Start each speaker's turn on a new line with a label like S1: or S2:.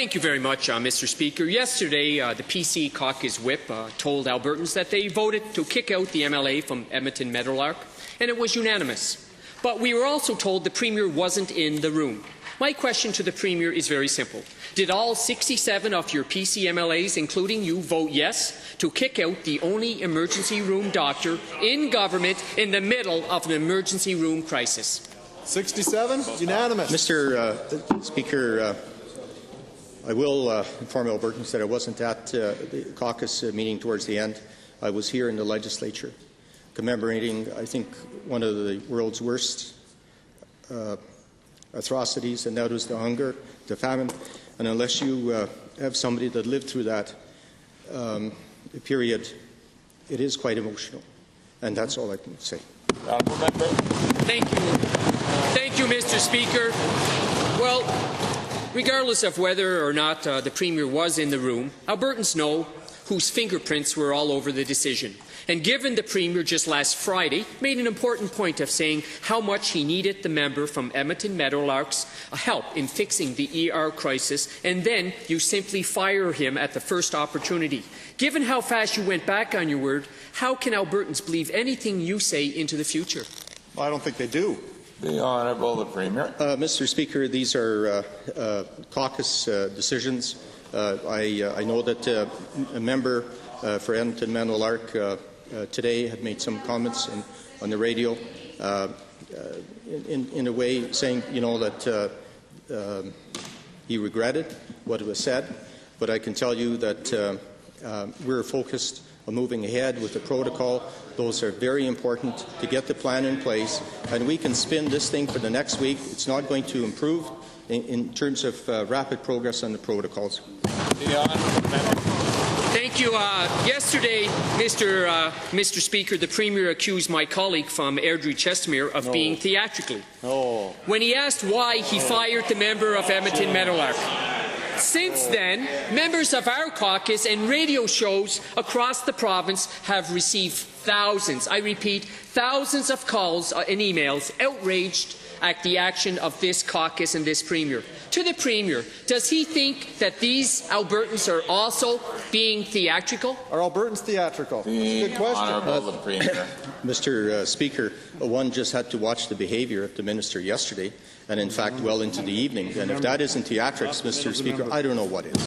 S1: Thank you very much, Mr. Speaker. Yesterday, the PC caucus whip told Albertans that they voted to kick out the MLA from Edmonton-Meadowlark, and it was unanimous. But we were also told the Premier wasn't in the room. My question to the Premier is very simple. Did all 67 of your PC MLAs, including you, vote yes to kick out the only emergency room doctor in government in the middle of an emergency room crisis?
S2: 67? Unanimous.
S3: Mr. Speaker, I will inform Albertans that I wasn't at the caucus meeting towards the end. I was here in the legislature commemorating, I think, one of the world's worst atrocities, and that was the hunger, the famine. And unless you have somebody that lived through that period, it is quite emotional. And that's all I can say.
S1: Thank you. Thank you, Mr. Speaker. Well, regardless of whether or not the Premier was in the room, Albertans know whose fingerprints were all over the decision. And given the Premier just last Friday made an important point of saying how much he needed the member from Edmonton-Meadowlark's help in fixing the ER crisis, and then you simply fire him at the first opportunity. Given how fast you went back on your word, how can Albertans believe anything you say into the future?
S2: Well, I don't think they do.
S4: The Honourable the Premier.
S3: Mr. Speaker, these are caucus decisions. I know that a member for Edmonton-Meadowlark today had made some comments on the radio in a way saying, that he regretted what was said. But I can tell you that we're focused on moving ahead with the protocol. Those are very important to get the plan in place, and we can spin this thing for the next week. It's not going to improve in terms of rapid progress on the protocols.
S1: Thank you. Yesterday, Mr. Speaker, the Premier accused my colleague from Airdrie-Chestermere of being theatrical when he asked why he fired the member of Edmonton-Meadowlark. Since then, members of our caucus and radio shows across the province have received thousands, I repeat, thousands of calls and emails outraged at the action of this caucus and this Premier. To the Premier, does he think that these Albertans are also being theatrical?
S2: Are Albertans theatrical? Good question.
S4: Honourable the Premier.
S3: Mr. Speaker, one just had to watch the behaviour of the Minister yesterday, and in fact well into the evening. And if that isn't theatrics, Mr. Speaker, I don't know what is.